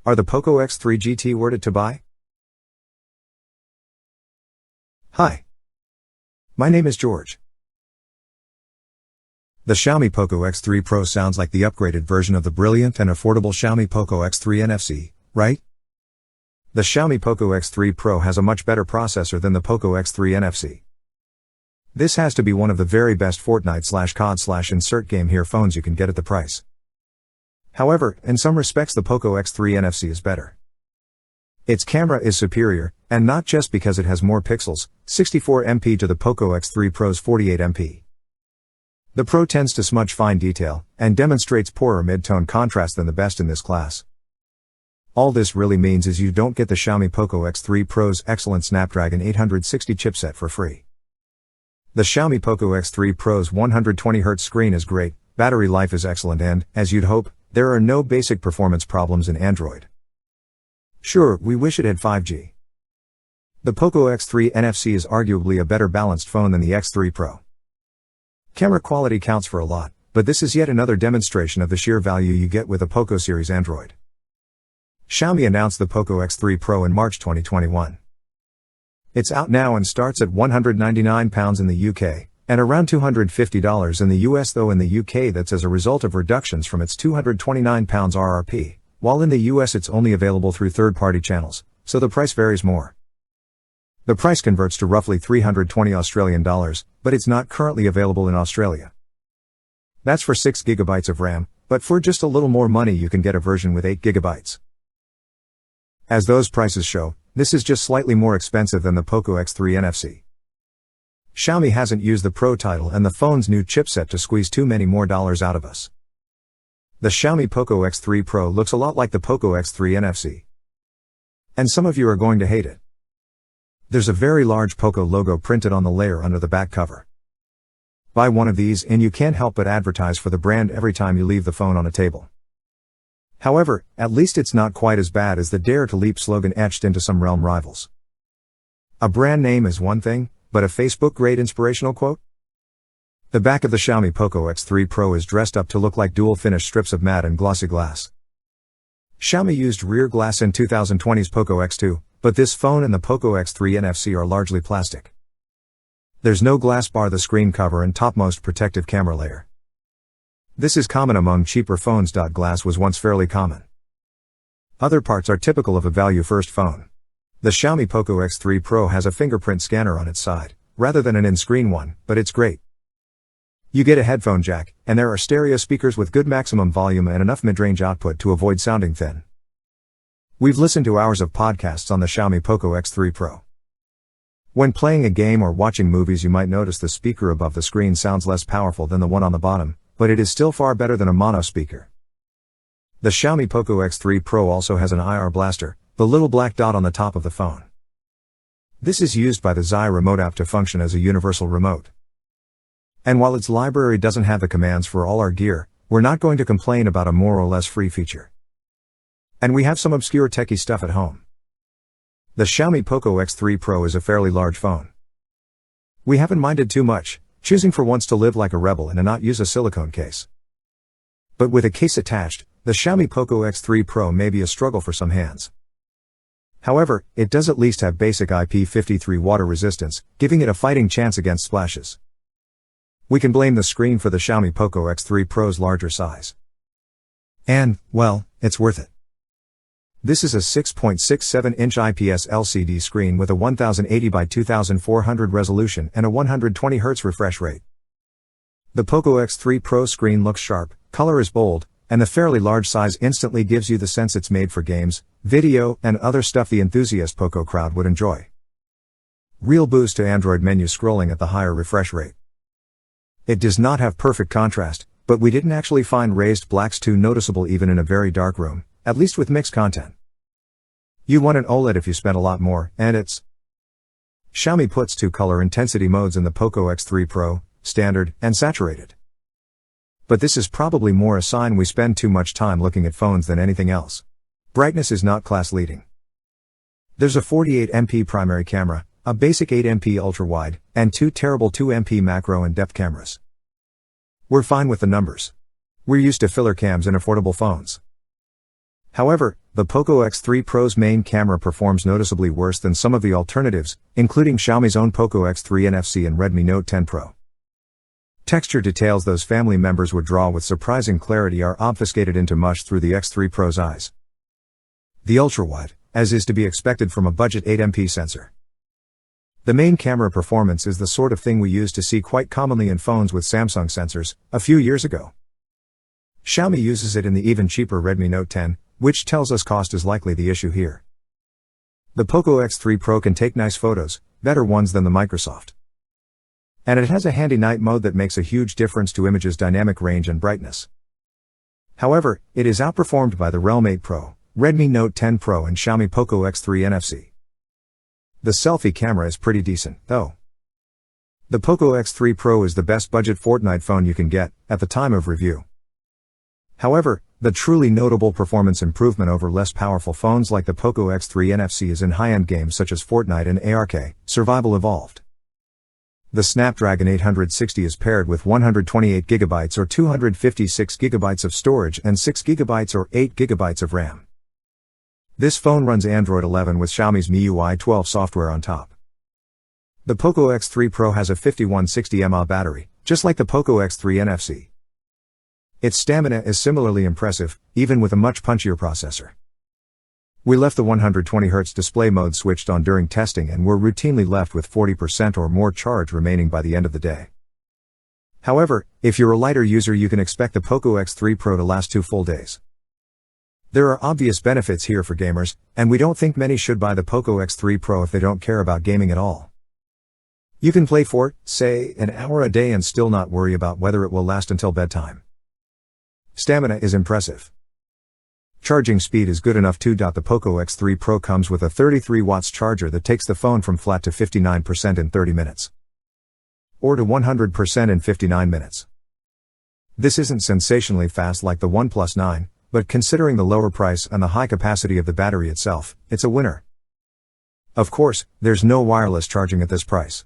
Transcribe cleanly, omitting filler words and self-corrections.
Are the Poco X3 GT worth it to buy? Hi. My name is George. The Xiaomi Poco X3 Pro sounds like the upgraded version of the brilliant and affordable Xiaomi Poco X3 NFC, right? The Xiaomi Poco X3 Pro has a much better processor than the Poco X3 NFC. This has to be one of the very best Fortnite/COD/insert game here phones you can get at the price. However, in some respects the Poco X3 NFC is better. Its camera is superior, and not just because it has more pixels, 64 MP to the Poco X3 Pro's 48 MP. The Pro tends to smudge fine detail, and demonstrates poorer mid-tone contrast than the best in this class. All this really means is you don't get the Xiaomi Poco X3 Pro's excellent Snapdragon 860 chipset for free. The Xiaomi Poco X3 Pro's 120Hz screen is great, battery life is excellent and, as you'd hope, there are no basic performance problems in Android. Sure, we wish it had 5G. The Poco X3 NFC is arguably a better balanced phone than the X3 Pro. Camera quality counts for a lot, but this is yet another demonstration of the sheer value you get with a Poco series Android. Xiaomi announced the Poco X3 Pro in March 2021. It's out now and starts at £199 in the UK, and around $250 in the US, though in the UK that's as a result of reductions from its £229 RRP, while in the US it's only available through third-party channels, so the price varies more. The price converts to roughly $320 Australian dollars, but it's not currently available in Australia. That's for 6 GB of RAM, but for just a little more money you can get a version with 8 GB. As those prices show, this is just slightly more expensive than the Poco X3 NFC. Xiaomi hasn't used the Pro title and the phone's new chipset to squeeze too many more dollars out of us. The Xiaomi Poco X3 Pro looks a lot like the Poco X3 NFC. And some of you are going to hate it. There's a very large Poco logo printed on the layer under the back cover. Buy one of these and you can't help but advertise for the brand every time you leave the phone on a table. However, at least it's not quite as bad as the Dare to Leap slogan etched into some realm rivals. A brand name is one thing, but a Facebook-grade inspirational quote? The back of the Xiaomi Poco X3 Pro is dressed up to look like dual-finished strips of matte and glossy glass. Xiaomi used rear glass in 2020's Poco X2, but this phone and the Poco X3 NFC are largely plastic. There's no glass bar, the screen cover and topmost protective camera layer. This is common among cheaper phones. Glass was once fairly common. Other parts are typical of a value-first phone. The Xiaomi Poco X3 Pro has a fingerprint scanner on its side, rather than an in-screen one, but it's great. You get a headphone jack, and there are stereo speakers with good maximum volume and enough mid-range output to avoid sounding thin. We've listened to hours of podcasts on the Xiaomi Poco X3 Pro. When playing a game or watching movies you might notice the speaker above the screen sounds less powerful than the one on the bottom, but it is still far better than a mono speaker. The Xiaomi Poco X3 Pro also has an IR blaster, the little black dot on the top of the phone. This is used by the Zai remote app to function as a universal remote. And while its library doesn't have the commands for all our gear, we're not going to complain about a more or less free feature. And we have some obscure techie stuff at home. The Xiaomi Poco X3 Pro is a fairly large phone. We haven't minded too much, choosing for once to live like a rebel and not use a silicone case. But with a case attached, the Xiaomi Poco X3 Pro may be a struggle for some hands. However, it does at least have basic IP53 water resistance, giving it a fighting chance against splashes. We can blame the screen for the Xiaomi Poco X3 Pro's larger size. And, well, it's worth it. This is a 6.67-inch IPS LCD screen with a 1080 by 2400 resolution and a 120Hz refresh rate. The Poco X3 Pro screen looks sharp, color is bold, and the fairly large size instantly gives you the sense it's made for games, video, and other stuff the enthusiast Poco crowd would enjoy. Real boost to Android menu scrolling at the higher refresh rate. It does not have perfect contrast, but we didn't actually find raised blacks too noticeable even in a very dark room, at least with mixed content. You want an OLED if you spend a lot more, and it's... Xiaomi puts 2 color intensity modes in the Poco X3 Pro, standard and saturated. But this is probably more a sign we spend too much time looking at phones than anything else. Brightness is not class leading. There's a 48 MP primary camera, a basic 8 MP ultra-wide, and 2 terrible 2 MP macro and depth cameras. We're fine with the numbers. We're used to filler cams in affordable phones. However, the Poco X3 Pro's main camera performs noticeably worse than some of the alternatives, including Xiaomi's own Poco X3 NFC and Redmi Note 10 Pro. Texture details those family members would draw with surprising clarity are obfuscated into mush through the X3 Pro's eyes. The ultra-wide, as is to be expected from a budget 8MP sensor. The main camera performance is the sort of thing we used to see quite commonly in phones with Samsung sensors, a few years ago. Xiaomi uses it in the even cheaper Redmi Note 10, which tells us cost is likely the issue here. The Poco X3 Pro can take nice photos, better ones than the Microsoft. And it has a handy night mode that makes a huge difference to images' dynamic range and brightness. However, it is outperformed by the Realme 8 Pro, Redmi Note 10 Pro and Xiaomi Poco X3 NFC. The selfie camera is pretty decent, though. The Poco X3 Pro is the best budget Fortnite phone you can get, at the time of review. However, the truly notable performance improvement over less powerful phones like the Poco X3 NFC is in high-end games such as Fortnite and ARK, Survival Evolved. The Snapdragon 860 is paired with 128GB or 256GB of storage and 6GB or 8GB of RAM. This phone runs Android 11 with Xiaomi's MIUI 12 software on top. The Poco X3 Pro has a 5160 mAh battery, just like the Poco X3 NFC. Its stamina is similarly impressive, even with a much punchier processor. We left the 120Hz display mode switched on during testing and were routinely left with 40% or more charge remaining by the end of the day. However, if you're a lighter user you can expect the Poco X3 Pro to last 2 full days. There are obvious benefits here for gamers, and we don't think many should buy the Poco X3 Pro if they don't care about gaming at all. You can play for, say, an hour a day and still not worry about whether it will last until bedtime. Stamina is impressive. Charging speed is good enough too. The Poco X3 Pro comes with a 33 watts charger that takes the phone from flat to 59% in 30 minutes. Or to 100% in 59 minutes. This isn't sensationally fast like the OnePlus 9, but considering the lower price and the high capacity of the battery itself, it's a winner. Of course, there's no wireless charging at this price.